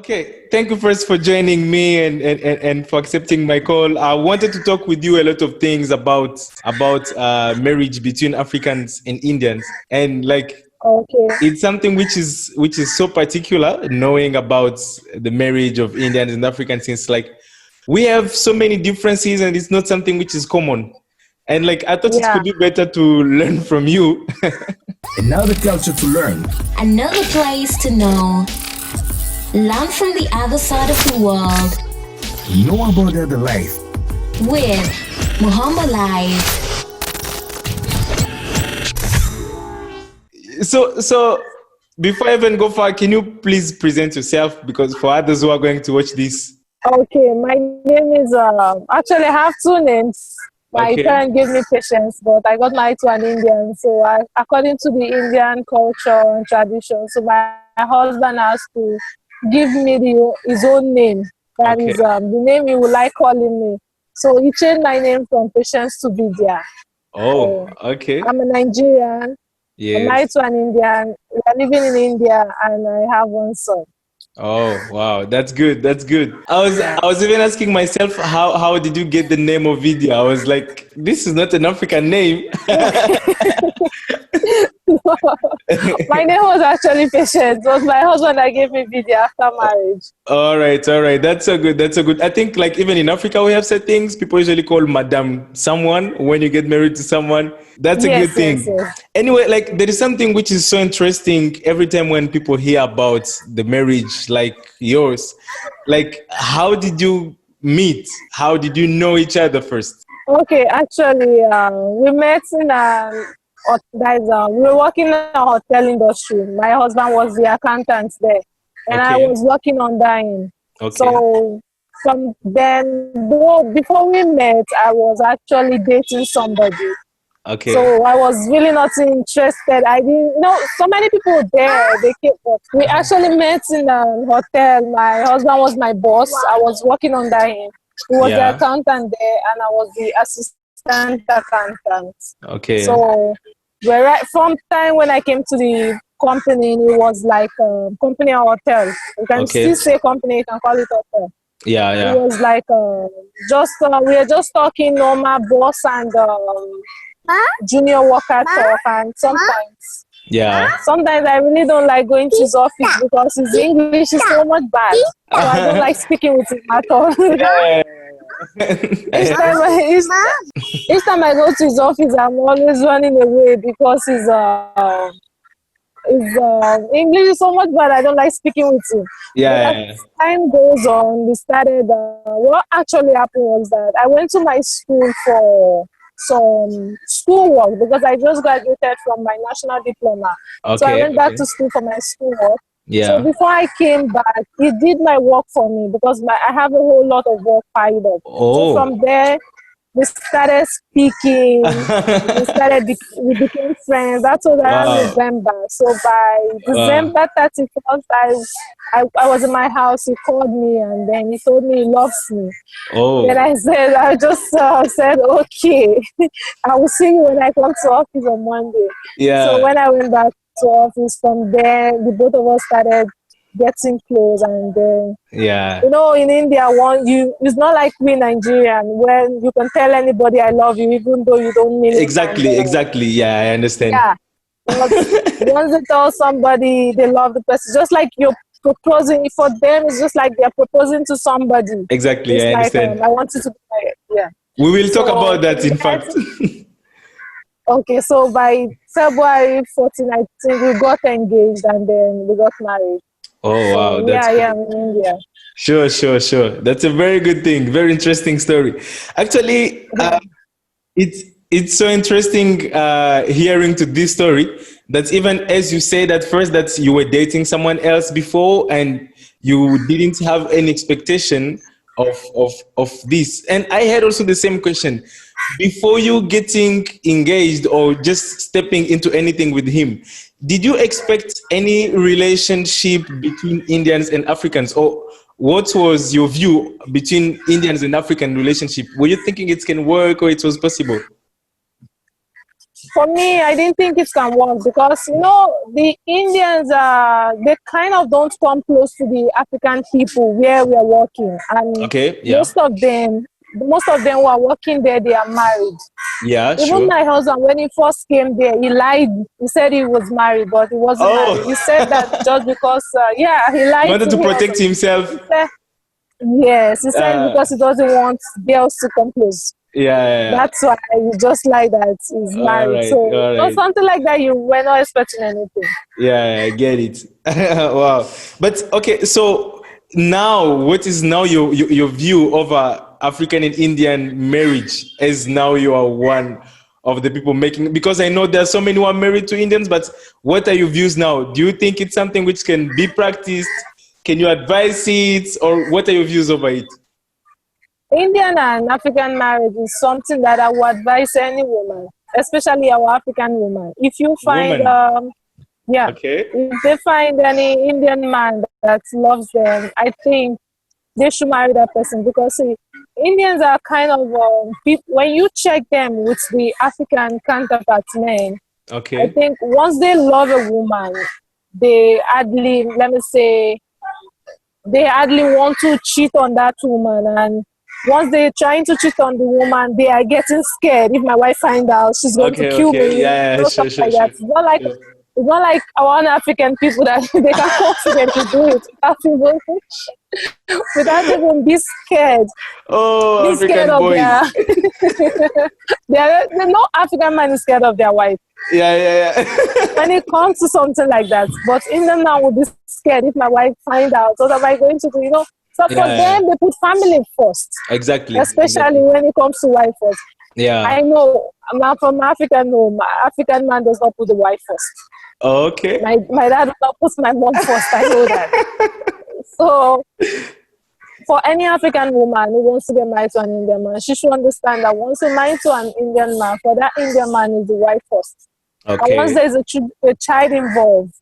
Okay, thank you first for joining me and for accepting my call. I wanted to talk with you a lot of things about marriage between Africans and Indians, and like Okay. it's something which is so particular. Knowing about the marriage of Indians and Africans, since like we have so many differences, and it's not something which is common. And like I thought it Yeah. could be better to learn from you. Another culture to learn. Another place to know. Learn from the other side of the world. Know about the other life. With Muhammad Live. So before I even go far, can you please present yourself? Because for others who are going to watch this. Okay. My name is actually I have two names. My Okay. parents gave me Patience, but I got married to an Indian. So according to the Indian culture and tradition, so my husband has to give me his own name. That Okay. is the name he would like calling me. So he changed my name from Patience to Vidya. Oh, So okay. I'm a Nigerian. I'm married Yes. to an Indian. We are living in India, and I have one son. Oh, wow. That's good. That's good. Yeah. I was even asking myself, how did you get the name of Vidya? I was like, this is not an African name. My name was actually Patience. It was my husband that gave me Vidya after marriage. All right, all right. That's so good. That's so good. I think like even in Africa we have said things people usually call madam someone when you get married to someone. That's a good Yes, yes, thing. yes. Anyway, like there is something which is so interesting every time when people hear about the marriage like yours. Like how did you meet? How did you know each other first? Okay, actually, we met in we were working in a hotel industry. My husband was the accountant there, and I Okay. was working under him. Okay. So from then, though, before we met, I was actually dating somebody. Okay. So I was really not interested. I didn't know so many people there. They came. We actually met in a hotel. My husband was my boss. I was working under him. He was the Yeah. accountant there, and I was the assistant accountant. Okay. So, from time when I came to the company, it was like a company or hotel. You can Okay. still say company. You can call it hotel. Yeah, It yeah. was like we were just talking normal boss and junior worker talk, and Yeah. sometimes I really don't like going to his office because his English is so much bad. So I don't like speaking with him at all. each time each time I go to his office, I'm always running away because his English is so much bad. I don't like speaking with him. But Yeah. as time goes on, we started. What actually happened was that I went to my school for some schoolwork because I just graduated from my national diploma. So I Okay. went back Okay. to school for my schoolwork. So Yeah. before I came back, he did my work for me because I have a whole lot of work piled up. So Oh. from there, we started speaking. We became friends. That was around Wow. November. So by Wow. December 31st, I was in my house. He called me and then he told me he loves me. Then Oh. I just said, okay, I will see you when I come to office on Monday. So Yeah. when I went back to office from there, the both of us started getting close, and then Yeah. in India, it's not like we Nigerian when you can tell anybody I love you even though you don't mean it. And Exactly. Exactly. Yeah, I understand. yeah, once they tell somebody they love the person, just like you're proposing for them, it's just like they're proposing to somebody. Exactly. It's I like understand. I want you to be my, yeah. We will talk So about that, in fact. okay, so by February 14, I think we got engaged and then we got married. Oh, wow. So yeah, That's I good. am in India. Sure, sure, sure. That's a very good thing. Very interesting story. Actually, it's so interesting hearing to this story. That even as you said at first that you were dating someone else before and you didn't have any expectation of this. And I had also the same question. Before you getting engaged or just stepping into anything with him, did you expect any relationship between Indians and Africans, or what was your view between Indians and African relationship? Were you thinking it can work or it was possible? For me, I didn't think it can work because the Indians they kind of don't come close to the African people where we are working, and Okay, yeah. most of them who are working there, they are married. Yeah, Even sure. my husband, when he first came there, he lied. He said he was married, but he wasn't married. He Oh, said that just because, he he lied wanted to to me. protect himself. He said, yes, he said because he doesn't want girls to come close. Yeah, yeah, yeah. That's why he just like that he's All married. right, So all right. something like that, you were not expecting anything. Yeah, I get it. Wow. But okay, so now what is now your view over African and Indian marriage as now you are one of the people making, because I know there are so many who are married to Indians, but what are your views now? Do you think it's something which can be practiced? Can you advise it, or what are your views over it? Indian and African marriage is something that I would advise any woman, especially our African woman. If you find, Woman. Okay. if they find any Indian man that loves them, I think they should marry that person because see, Indians are kind of when you check them with the African counterpart men, I Okay. think once they love a woman, they hardly, let me say, they hardly want to cheat on that woman. And once they're trying to cheat on the woman, they are getting scared. If my wife finds out, she's going to Okay, kill okay. me. Yeah, yeah, sure, Stuff sure, like that. sure. Sure. It's not like our own African people that they can confidently do it without even be scared. Oh, Be scared African of boys. their. No African man is scared of their wife Yeah, yeah, yeah. when it comes to something like that. But Indian man will be scared if my wife find out. What am I going to do? So Yeah, for yeah, yeah. them, they put family first, Exactly, especially exactly. when it comes to wife first. Yeah. I know I'm not from African. No, my African man does not put the wife first. Okay. My dad does not put my mom first. I know that. So for any African woman who wants to get married to an Indian man, she should understand that once you marry to an Indian man, for that Indian man is the wife first. And once Okay. there's a child involved,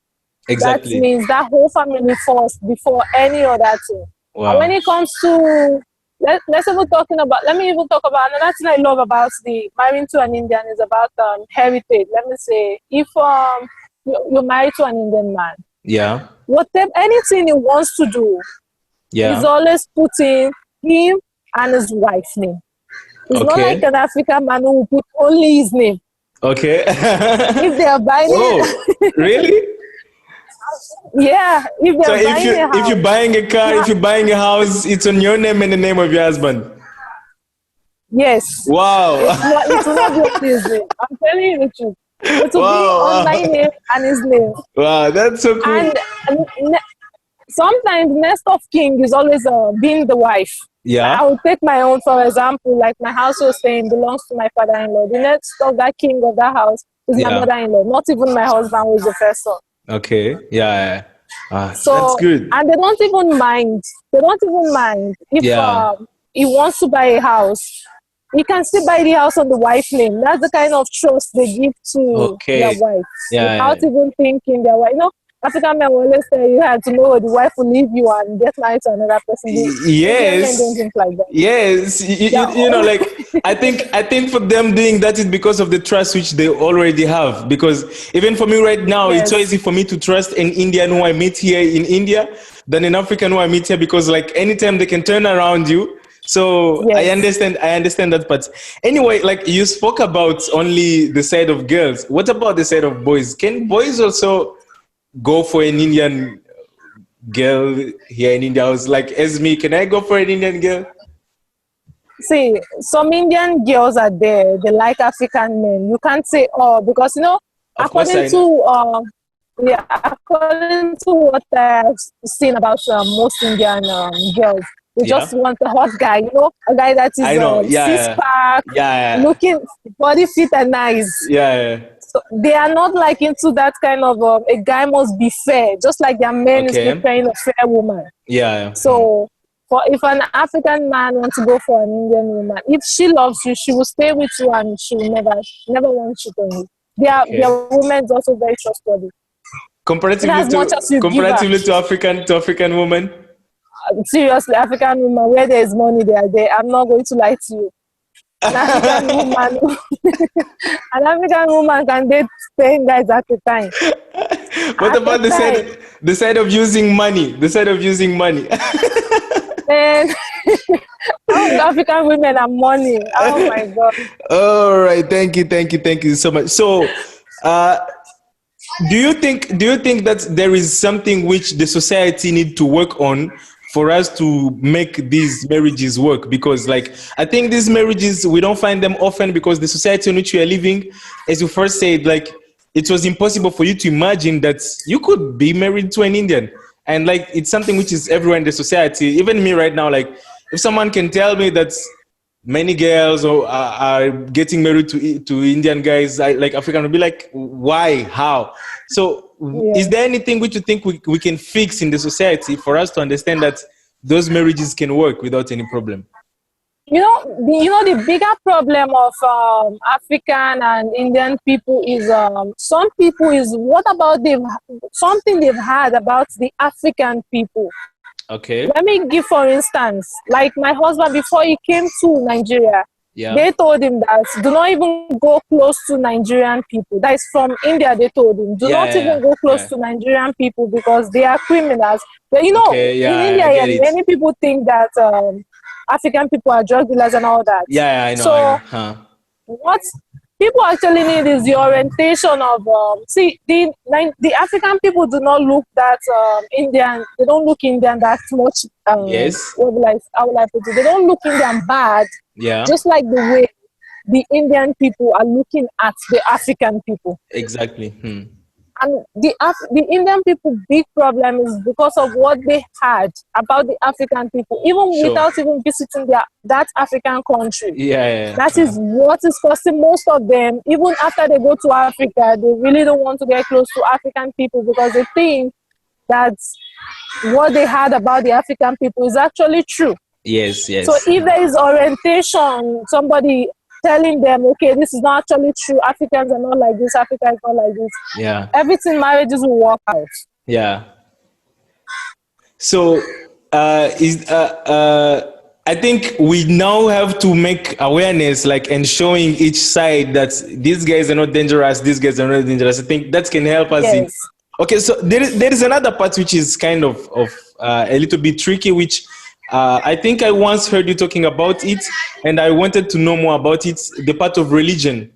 that Exactly. means that whole family first before any other thing. And when Wow. it comes to let me even talk about another thing I love about the marrying to an Indian is about heritage. Let me say, if you're married to an Indian man, Yeah. whatever anything he wants to do, he's Yeah. always putting him and his wife's name. It's not like Okay. an African man who will put only his name. Okay. If they are buying Oh, it, really? yeah, if they So are buying a if you're house, buying a car, if yeah, you're buying a house, it's on your name and the name of your husband. yes, Wow. it will not be on his name. I'm telling you the truth. It will be on Wow. my name and his name. Wow. That's so cool. And sometimes next of king is always being the wife. I Yeah. will take my own for example, like my house was saying belongs to my father-in-law. The next of that king of that house is my Yeah. mother-in-law, not even my husband who is the first son. Okay. Yeah. Yeah. Ah, that's So, good. and they don't even mind. They don't even mind if Yeah. he wants to buy a house. He can still buy the house on the wife's name. That's the kind of trust they give to their Okay. wife Yeah. without Yeah. even thinking their wife. African men will always say you have to know the wife will leave you and get married to another person. The Indian men don't Yes. think like that. Yes. They're You know, all- like I think for them doing that is because of the trust which they already have. Because even for me right now, it's so yes, easy for me to trust an Indian who I meet here in India than an African who I meet here, because like anytime they can turn around you. So I yes. understand that. But anyway, like you spoke about only the side of girls. What about the side of boys? Can boys also go for an Indian girl here in India? I was like, Esme, can I go for an Indian girl? See, some Indian girls are there. They like African men. You can't say oh because Of course according I know. to according to what I've seen about most Indian girls, they just Yeah. want a hot guy. A guy that is I know. six Yeah. pack, Yeah. looking body fit and nice. Yeah. Yeah. So they are not like into that kind of a guy must be fair, just like their man is Okay. preparing a fair woman. Yeah. So, if an African man wants to go for an Indian woman, if she loves you, she will stay with you and she will never want to cheat on you. Okay. Their women is also very trustworthy. In Comparatively as much as to you give her, African women. seriously, African women, where there is money, they are there. I'm not going to lie to you. An African woman, an African woman can date 10 guys at a time. What At a about time. the side of using money? The side of using money. And all African women are money. Oh my God. All right, thank you so much. So, uh, do you think that there is something which the society need to work on for us to make these marriages work? Because, like, I think these marriages we don't find them often because the society in which we are living, as you first said, like it was impossible for you to imagine that you could be married to an Indian, and like it's something which is everywhere in the society. Even me right now, like if someone can tell me that many girls are getting married to Indian guys, like African, will be like, why, how? So, is Yeah. there anything which you think we can fix in the society for us to understand that those marriages can work without any problem? The bigger problem of African and Indian people is some people is what about something they've heard about the African people. Okay. Let me give for instance, like my husband before he came to Nigeria, Yeah. they told him that do not even go close to Nigerian people. That is from India. They told him do not even go close to Nigerian people because they are criminals. But Okay. in Yeah, India, I get it. many people think that African people are drug dealers and all that. Yeah, I know. So I know. Huh. what people actually need is the orientation of the African people do not look that Indian. They don't look Indian that much. Yes. How will I put it? They don't look Indian bad. Yeah. Just like the way the Indian people are looking at the African people. Exactly. Hmm. And the Indian people big problem is because of what they had about the African people, even Sure. without even visiting that African country. Yeah. That is what is causing most of them, even after they go to Africa, they really don't want to get close to African people because they think that what they had about the African people is actually true. Yes. So if there is orientation, somebody telling them, okay, this is not actually true, Africans are not like this, Africa is not like this, Yeah. everything marriages will work out. Yeah. So, I think we now have to make awareness, like, and showing each side that these guys are not dangerous, these guys are not dangerous. I think that can help us. Yes. Okay, so there is another part which is kind of a little bit tricky, which I think I once heard you talking about it, and I wanted to know more about it. The part of religion.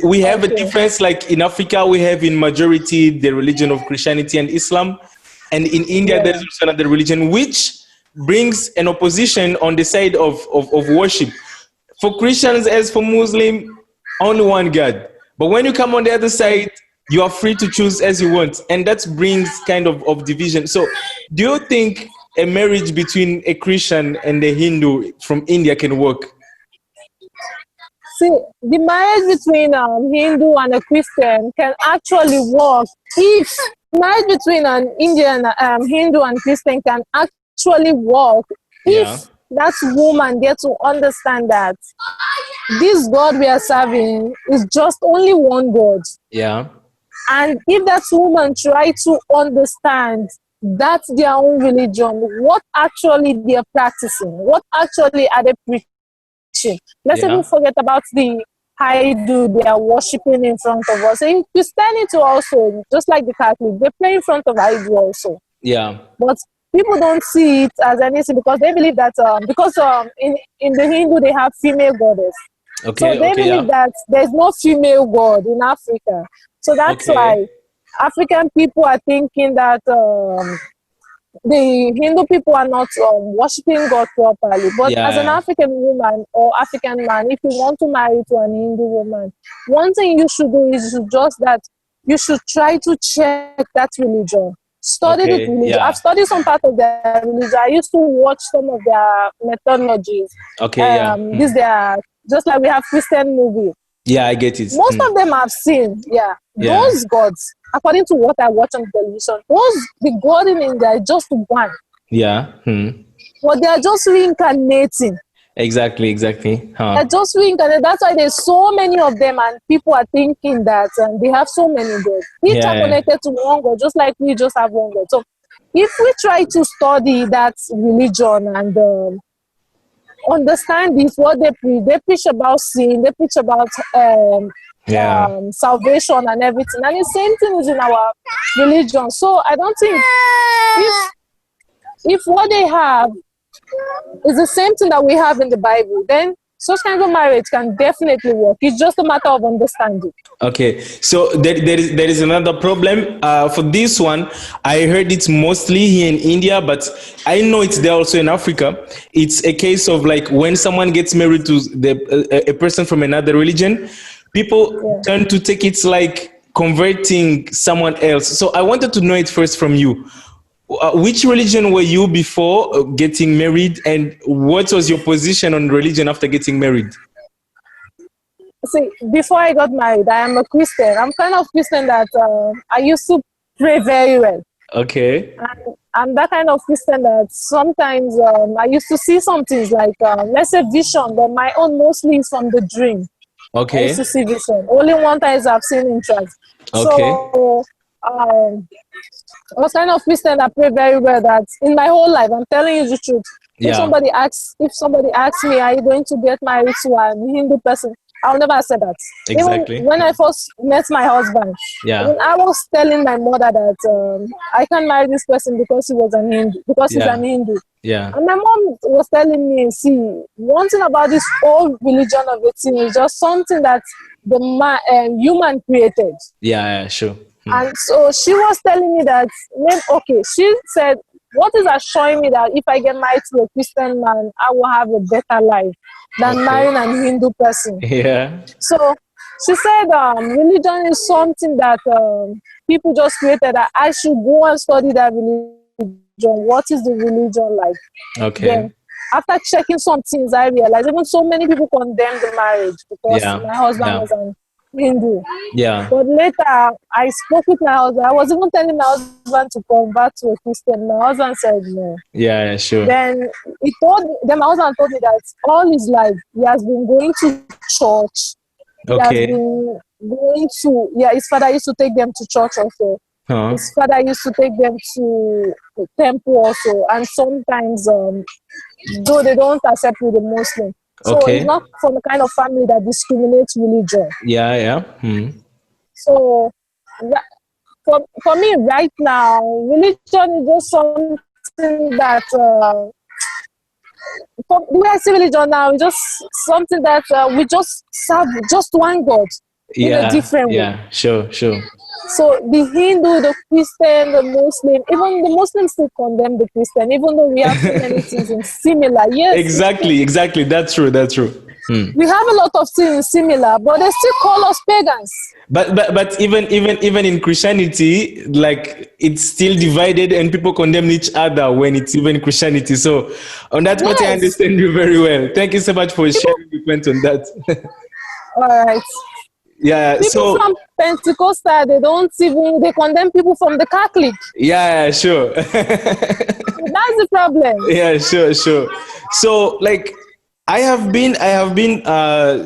We have a difference, like in Africa, we have in majority the religion of Christianity and Islam, and in India there is also another religion which brings an opposition on the side of worship. For Christians, as for Muslim, only one God. But when you come on the other side, you are free to choose as you want, and that brings kind of division. So, do you think a marriage between a Christian and a Hindu from India can work? See, the marriage between Hindu and a Christian can actually work if marriage between an Indian Hindu and Christian can actually work if that woman gets to understand that this God we are serving is just only one God. Yeah. And if that woman try to understand that's their own religion, what actually they are practicing, what actually are they preaching. Let's even forget about the Hindu they are worshipping in front of us. In Christianity also, just like the Catholic, they pray in front of Hindu also. Yeah. But people don't see it as anything because they believe that in the Hindu they have female goddess. Okay. So they believe that there's no female god in Africa. So that's why African people are thinking that the Hindu people are not worshipping God properly. But as an African woman or African man, if you want to marry to an Hindu woman, one thing you should do is you should try to check that religion. Study the religion. I've studied some part of their religion. I used to watch some of their methodologies. These they are just like we have Christian movies. Yeah, I get it. Most of them I've seen. Those gods, according to what I watch on television, the God in India is just one. Yeah. But they are just reincarnating. Exactly. They're just reincarnating. That's why there's so many of them, and people are thinking that they have so many gods. Each are connected to one God, just like we just have one God. So if we try to study that religion and understand this, what they preach. They preach about sin, they preach about salvation and everything. And the same thing is in our religion. So I don't think if what they have is the same thing that we have in the Bible, then such kind of marriage can definitely work. It's just a matter of understanding. Okay, so there is another problem for this one. I heard it's mostly here in India, but I know it's there also in Africa. It's a case of like when someone gets married to a person from another religion, people tend to take it like converting someone else. So I wanted to know it first from you. Which religion were you before getting married, and what was your position on religion after getting married? See, before I got married, I am a Christian. I'm kind of Christian that I used to pray very well. Okay. And I'm that kind of Christian that sometimes I used to see some things like, let's say vision, but my own mostly is from the dream. Okay. I used to see vision. Only one time I've seen in church. Okay. So I was kind of Christian that pray very well that in my whole life, I'm telling you the truth. Yeah. If somebody asks me, are you going to get married to a Hindu person? I'll never say that. Exactly. Even when I first met my husband, I was telling my mother that I can't marry this person because he was an Hindu, because he's an Hindu. Yeah. And my mom was telling me, see, one thing about this whole religion of the thing is just something that the human created. Yeah, sure. And so she was telling me that, okay, she said, what is assuring me that if I get married to a Christian man, I will have a better life than marrying a Hindu person? Yeah. So she said religion is something that people just created, that I should go and study that religion. What is the religion like? Okay. Then, after checking some things, I realized even so many people condemned the marriage because my husband was an Hindu. Yeah. But later, I spoke with my husband. I was even telling my husband to convert to a Christian. My husband said no. Yeah, sure. Then my husband told me that all his life he has been going to church. He has been going to his father used to take them to church also. His father used to take them to the temple also, and sometimes though they don't accept with the Muslim. So it's not from the kind of family that discriminates religion. Yeah. So for me right now, religion is just something that the way I see religion now is just something that we just serve just one God in a different way. Yeah, sure. So the Hindu, the Christian, the Muslim, even the Muslims still condemn the Christian, even though we have so many things similar. Yes. Exactly. That's true. We have a lot of things similar, but they still call us pagans. But even in Christianity, like it's still divided and people condemn each other when it's even Christianity. So on that part, I understand you very well. Thank you so much for sharing your point on that. All right. Yeah, people from Pentecostal, they condemn people from the Catholic. Yeah, sure. That's the problem. Yeah, sure. So like I have been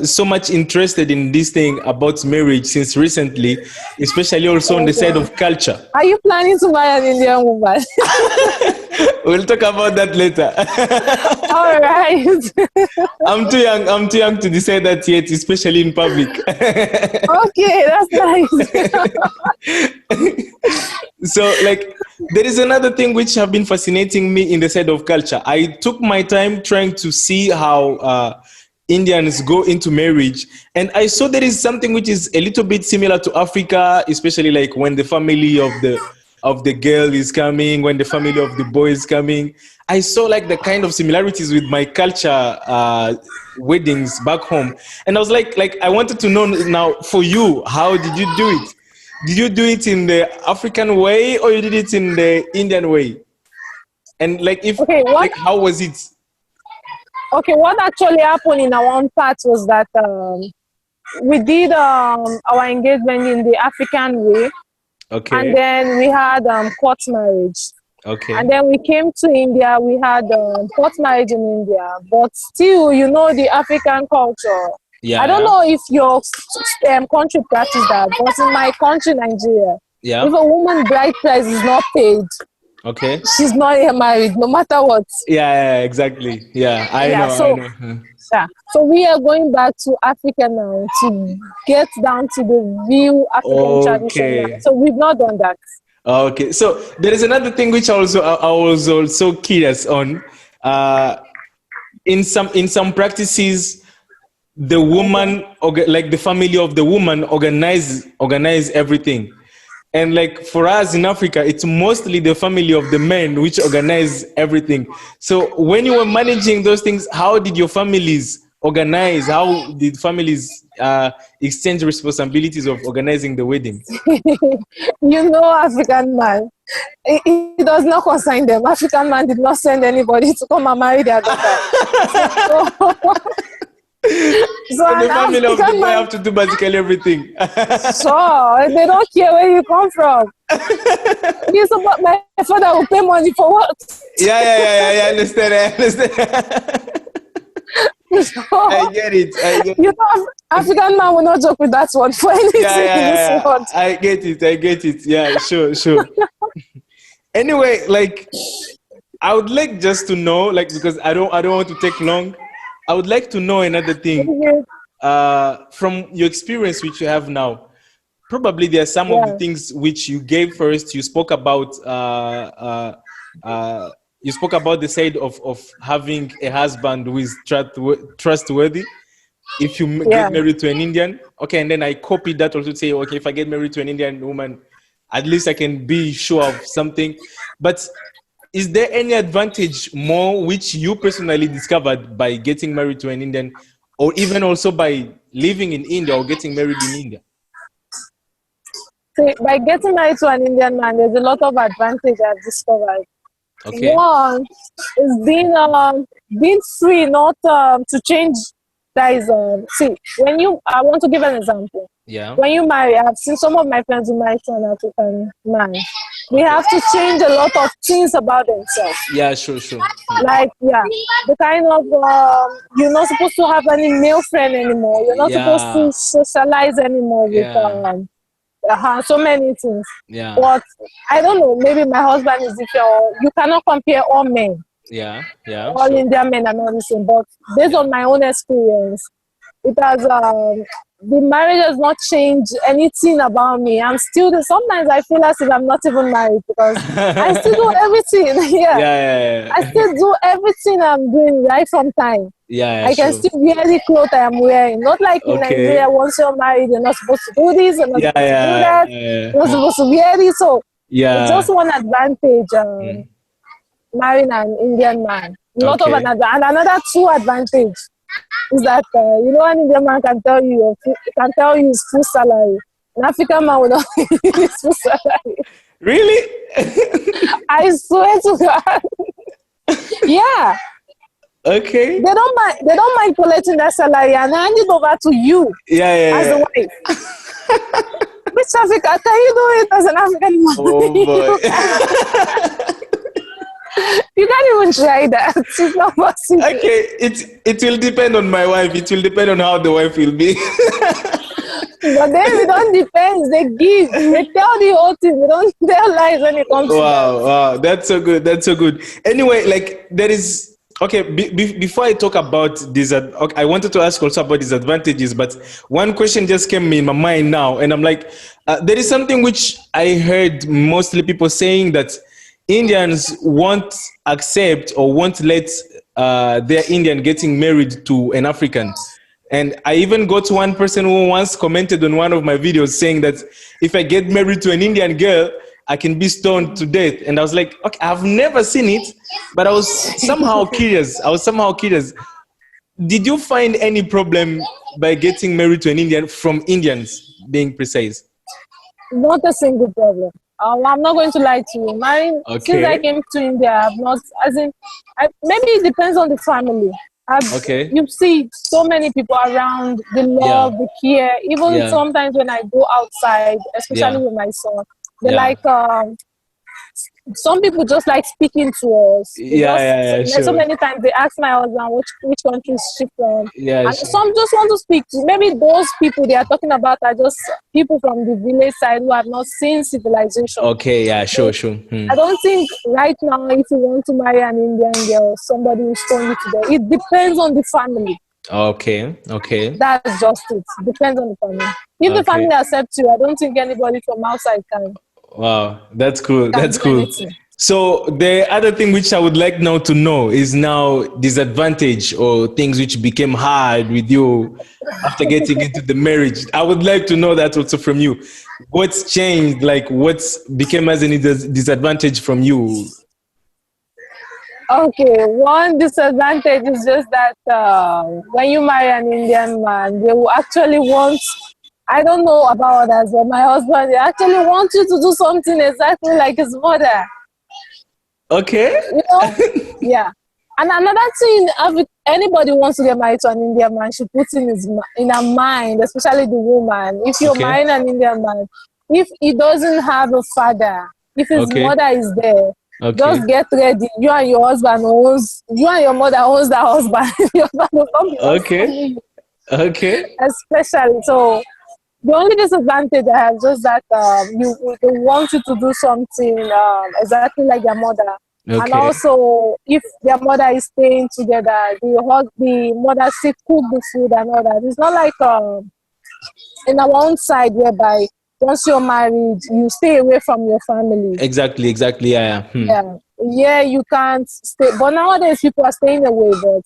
so much interested in this thing about marriage since recently, especially also on the side of culture. Are you planning to marry an Indian woman? We'll talk about that later. All right. I'm too young to decide that yet, especially in public. Okay, that's nice. So, like, there is another thing which have been fascinating me in the side of culture. I took my time trying to see how Indians go into marriage, and I saw there is something which is a little bit similar to Africa, especially like when the family of the girl is coming, when the family of the boy is coming. I saw like the kind of similarities with my culture weddings back home. And I was like I wanted to know now for you, how did you do it? Did you do it in the African way or you did it in the Indian way? And like how was it? Okay, what actually happened in our own part was that we did our engagement in the African way. Okay. And then we had court marriage. Okay. And then we came to India, we had court marriage in India. But still, the African culture. Yeah. I don't know if your country practices that, but in my country, Nigeria, if a woman bride price is not paid, Okay. she's not yet married, no matter what. Yeah, exactly. Yeah, I Yeah, know, I so know. yeah. So we are going back to Africa now to get down to the real African tradition now. Okay. So we've not done that. Okay. So there is another thing which I was also curious on. Uh, in some practices, the Okay. woman, like the family of the woman, organize everything. And like for us in Africa, it's mostly the family of the men which organize everything. So when you were managing those things, how did your families organize? How did families exchange responsibilities of organizing the wedding? You know, African man, it does not concern them. African man did not send anybody to come and marry their daughter. So, so So an the family of the African boy man, have to do basically everything. sure, they don't care where you come from. You support my father will pay money for what? Yeah. I understand. I understand. So, I get it. I get you it. know, African man will not joke with that word for anything in this world. I get it. I get it. Yeah, sure. Anyway, like I would like just to know, like, because I don't want to take long. I would like to know another thing. From your experience which you have now, probably there are some of the Yeah, things which you gave first. You spoke about the side of having a husband who is trustworthy. If you yeah. get married to an Indian, okay, and then I copied that also to say, okay, if I get married to an Indian woman, at least I can be sure of something. But is there any advantage more which you personally discovered by getting married to an Indian, or even also by living in India or getting married in India? See, by getting married to an Indian man, there's a lot of advantage I've discovered. Okay. One is being free, not to change. That is see, when you, I want to give an example. Yeah. When you marry, I've seen some of my friends who marry to an African man. They Okay. have to change a lot of things about themselves. Yeah, sure. Like, yeah, the kind of you're not supposed to have any male friend anymore. You're not supposed Yeah. to socialize anymore with Yeah. so many things. Yeah. But I don't know, maybe my husband is different. Or you cannot compare all men. Yeah. All Sure. Indian men are not the same. But based Yeah. on my own experience, it has the marriage has not changed anything about me. I'm still sometimes I feel as if I'm not even married because I still do everything. Yeah. Yeah. I still do everything I'm doing right from time. Yeah, I can sure. still wear the clothes I am wearing. Not like in Okay. Nigeria, once you're married, you're not supposed to do this, you're not supposed to do that, Yeah. you're not supposed to wear this. So it's Yeah. just one advantage Mm. marrying an Indian man. Lot of Okay. and another two advantage is that an Indian man can tell you can tell you his full salary. An African man will not give you his full salary. Really? I swear to God. Yeah. Okay. They don't mind collecting that salary and hand it over to you as a Yeah. wife. Which Africa can you do it as an African man? Oh boy. You can't even try that. It's not possible. Okay, it will depend on my wife. It will depend on how the wife will be. But then it don't depend. They give. They tell the whole thing. They don't tell lies when it comes to that. Wow, that's so good. That's so good. Anyway, like there is okay. Before I talk about this, okay, I wanted to ask also about disadvantages, but one question just came in my mind now, and I'm like, there is something which I heard mostly people saying that Indians won't accept or won't let their Indian getting married to an African. And I even got one person who once commented on one of my videos saying that if I get married to an Indian girl, I can be stoned to death. And I was like, okay, I've never seen it, but I was somehow curious. Did you find any problem by getting married to an Indian from Indians, being precise? Not a single problem. I'm not going to lie to you. Since I Okay. came to India, I've not, maybe it depends on the family. Okay. You see so many people around, the Yeah. love, the care. Even Yeah. sometimes when I go outside, especially Yeah. with my son, they're Yeah. like, some people just like speaking to us. So Sure. many times they ask my husband which country is she from, Yeah, and sure. some just want to speak to. Maybe those people they are talking about are just people from the village side who have not seen civilization. Okay, yeah, sure, sure. I don't think right now if you want to marry an Indian girl, somebody will stone you to death. It depends on the family. Okay, okay, That's just it. Depends on the family. If the okay. family accepts you, I don't think anybody from outside Wow, that's cool. can That's do cool. anything. So the other thing which I would like now to know is now disadvantage or things which became hard with you after getting into the marriage. I would like to know that also from you. What's changed? Like what's became as a disadvantage from you? Okay, one disadvantage is just that when you marry an Indian man, they will actually want, I don't know about others, but my husband, they actually want you to do something exactly like his mother. Okay. You know? Yeah. And another thing, if anybody wants to get married to an Indian man, she puts in her mind, especially the woman. If you're Okay. marrying an Indian man, if he doesn't have a father, if his Okay. mother is there, Okay. just get ready. You and your mother owns that husband. Your husband will not be Okay. you, Okay. especially. So the only disadvantage I have just that they want you to do something exactly like your mother. And Okay. also, if their mother is staying together, the mother still cook the food and all that. It's not like in our own side whereby once you're married, you stay away from your family. Exactly. Exactly. Yeah. Yeah, yeah, you can't stay. But nowadays, people are staying away. But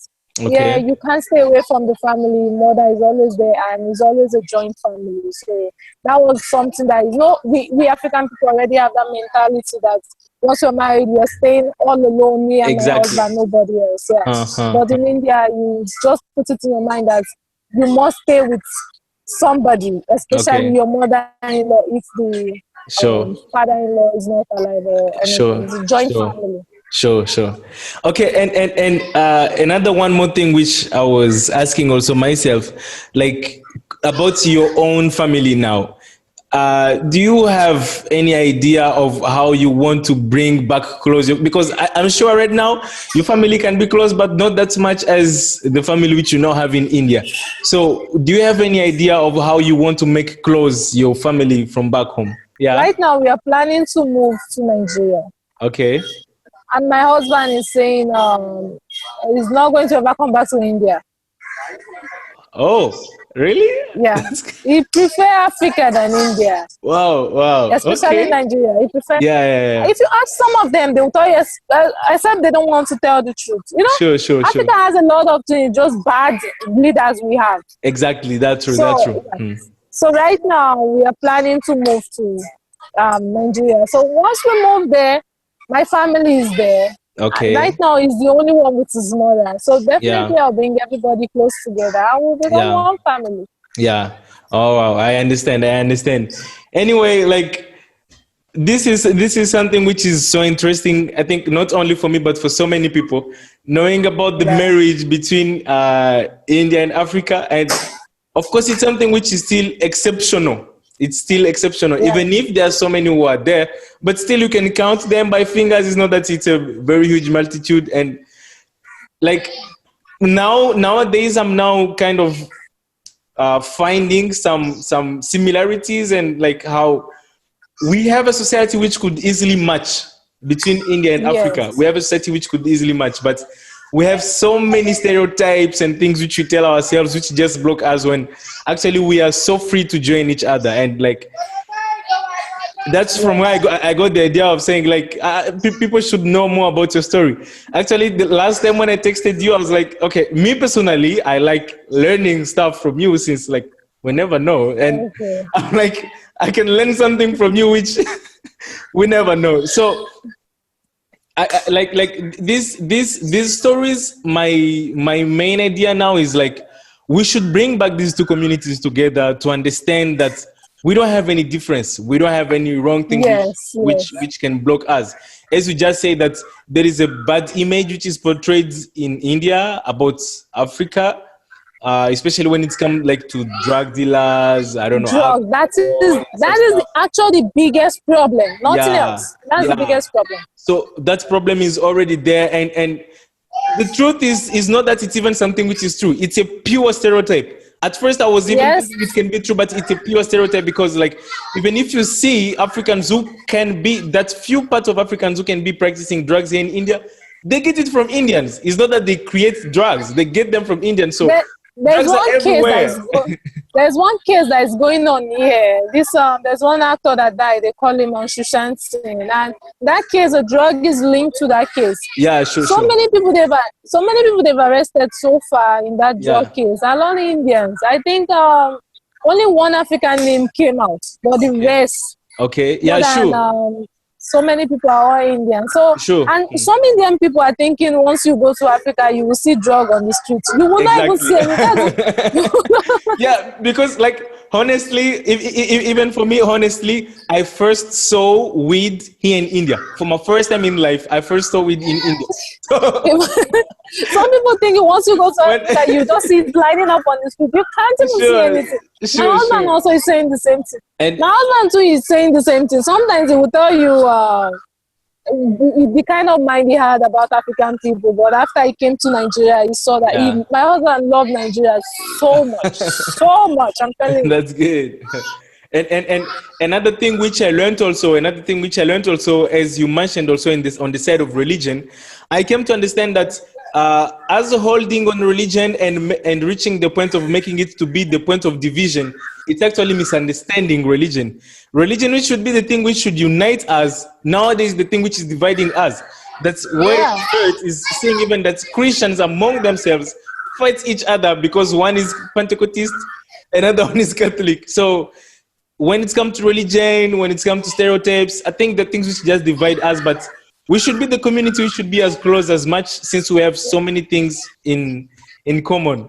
yeah, Okay. you can't stay away from the family. Mother is always there, and it's always a joint family. So that was something that we African people already have that mentality that once you're married, you're staying all alone, me and my Exactly. husband, nobody else. Yeah. Uh-huh. But in India, you just put it in your mind that you must stay with somebody, especially Okay. your mother-in-law, if the Sure. father-in-law is not alive or anything. Sure. It's a joint Sure. family. Sure, sure. Okay, and another one more thing which I was asking also myself, like about your own family now. Do you have any idea of how you want to bring back close? Because I'm sure right now your family can be close, but not that much as the family which you now have in India. So, do you have any idea of how you want to make close your family from back home? Yeah. Right now, we are planning to move to Nigeria. Okay. And my husband is saying he's not going to ever come back to India. Oh, really? Yeah. He prefer Africa than India, Wow, wow. especially Okay. Nigeria. He prefer. Yeah, yeah, yeah. If you ask some of them, they will tell you, except they don't want to tell the truth. You know, Sure, sure, sure. Africa has a lot of things, just bad leaders we have. Exactly. That's true. That's So, true. yeah. So right now we are planning to move to Nigeria. So once we move there, my family is there. Okay. Right now, he's the only one with his mother. So Yeah. definitely, I'll bring everybody close together. I will become Yeah. one family. Yeah. Oh wow. I understand. I understand. Anyway, like this is something which is so interesting. I think not only for me but for so many people, knowing about the Yeah. marriage between India and Africa, and of course it's something which is still exceptional. It's still exceptional, Yeah. even if there are so many who are there, but still you can count them by fingers. It's not that it's a very huge multitude. And like nowadays I'm now kind of finding some similarities, and like how we have a society which could easily match between India and Africa. Yes. We have a society which could easily match, but we have so many stereotypes and things which we tell ourselves which just block us, when actually we are so free to join each other. And like that's from where I got the idea of saying like people should know more about your story. Actually, the last time when I texted you, I was like, okay, me personally, I like learning stuff from you, since like we never know, and Okay. I'm like, I can learn something from you which we never know. So I like these stories. My main idea now is like we should bring back these two communities together to understand that we don't have any difference. We don't have any wrong thing Yes, which can block us. As you just say that there is a bad image which is portrayed in India about Africa, especially when it's come like to drug dealers. I don't know. Drug. That is actually the biggest problem. Nothing Yeah, else. That's the yeah. biggest problem. So that problem is already there, and the truth is not that it's even something which is true. It's a pure stereotype. At first, I was even Yes. thinking it can be true, but it's a pure stereotype because, like, even if you see Africans who can be, that few parts of Africans who can be practicing drugs here in India, they get it from Indians. It's not that they create drugs; they get them from Indians. So There's drugs are one case everywhere. there's one case that is going on here. There's one actor that died. They call him Shushan Singh, and that case, a drug is linked to that case. Yeah, sure, So sure. many people they've arrested so far in that drug case. A lot of Indians. I think only one African name came out, but the rest, Okay, more yeah, than sure, so many people are all Indian. So sure. and some Indian people are thinking once you go to Africa, you will see drug on the streets. You will not even see any. Yeah, because like honestly, even for me, honestly, I first saw weed here in India. For my first time in life, I first saw weed in India. Some people think once you go to Africa, you just see it lining up on the street. You can't even see anything. My husband also is saying the same thing. And My husband too is saying the same thing. Sometimes he will tell you the kind of mind he had about African people, but after he came to Nigeria, he saw that my husband loved Nigeria so much, so much. I'm telling you. that's good. And another thing which I learned also, as you mentioned also in this on the side of religion, I came to understand that as holding on religion and reaching the point of making it to be the point of division, it's actually misunderstanding religion. Religion, which should be the thing which should unite us, nowadays the thing which is dividing us. That's where it is seeing even that Christians among themselves fight each other because one is Pentecostal, another one is Catholic. So when it comes to religion, when it comes to stereotypes, I think the things which just divide us, but we should be the community, we should be as close as much since we have so many things in common.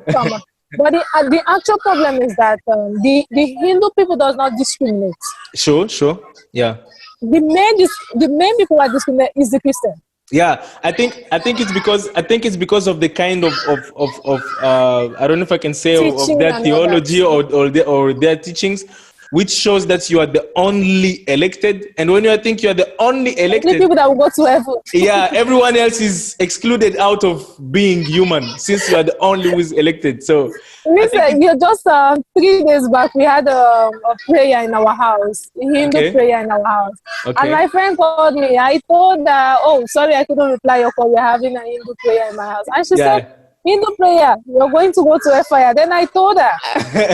But the actual problem is that the Hindu people does not discriminate. Sure, yeah. The main people who discriminate is the Christian. Yeah, I think it's because of the kind of I don't know if I can say of their theology or their teachings, which shows that you are the only elected. And when you think you are the only elected, the people that will go to heaven. Yeah, everyone else is excluded out of being human since you are the only who is elected. So listen, just 3 days back we had a prayer in our house, a Hindu prayer in our house. And my friend called me. I told her, oh, sorry, I couldn't reply your call. We're having a Hindu prayer in my house. And she said, Hindu prayer, you're going to go to fire. Then I told her,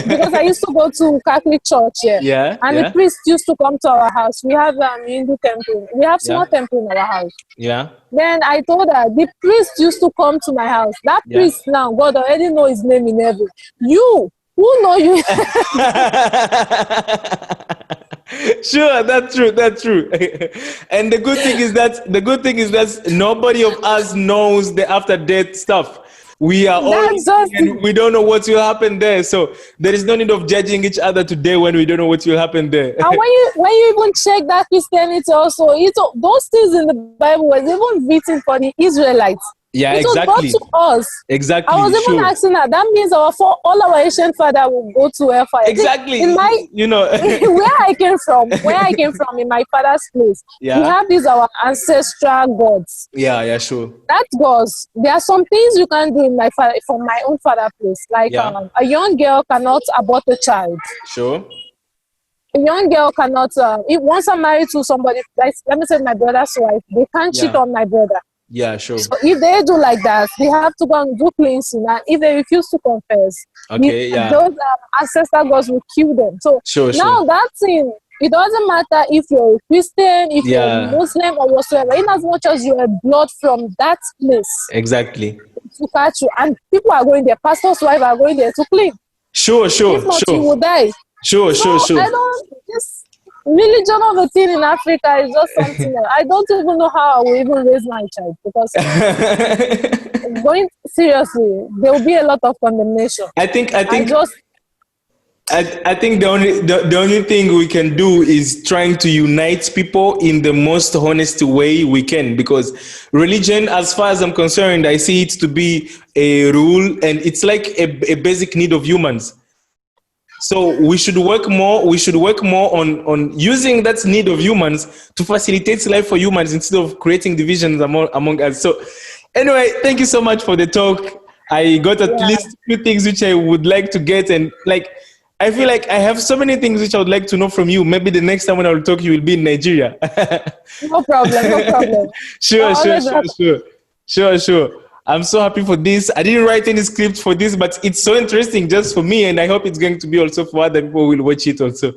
because I used to go to Catholic church here. And the priest used to come to our house. We have Hindu temple. We have small temple in our house. Yeah. Then I told her, the priest used to come to my house. That priest now, God already know his name in heaven. You, who know you? Sure, that's true. And the good thing is that nobody of us knows the after death stuff. We are all and we don't know what will happen there. So there is no need of judging each other today when we don't know what will happen there. And when you even check that Christianity also, those things in the Bible was even written for the Israelites. Yeah, it exactly. was brought to us. Exactly. I was even asking her. That means all our ancient father will go to hellfire. Exactly. In my, where I came from, in my father's place, we have these our ancestral gods. Yeah, sure. That gods. There are some things you can do in from my own father's place. Like a young girl cannot abort a child. Sure. A young girl cannot. Once I'm married to somebody, like, let me say my brother's wife, they can't cheat on my brother. Yeah, sure. So if they do like that, they have to go and do cleansing. And if they refuse to confess, those ancestor gods will kill them. So now that thing, it doesn't matter if you're a Christian, if you're a Muslim or whatsoever, in as much as you have blood from that place. Exactly. To catch you. And people are going there, pastor's wife are going there to clean. Sure. If not, you will die. Sure. I don't religion of a thing in Africa is just something else. I don't even know how I will even raise my child because going seriously, there will be a lot of condemnation. I think I think the only thing we can do is trying to unite people in the most honest way we can, because religion, as far as I'm concerned, I see it to be a rule, and it's like a basic need of humans. So we should work more. We should work more on using that need of humans to facilitate life for humans instead of creating divisions among us. So anyway, thank you so much for the talk. I got at least a few things which I would like to get, and like I feel like I have so many things which I would like to know from you. Maybe the next time when I will talk, you will be in Nigeria. No problem, no problem. Sure. I'm so happy for this. I didn't write any script for this, but it's so interesting just for me, and I hope it's going to be also for other people who will watch it also.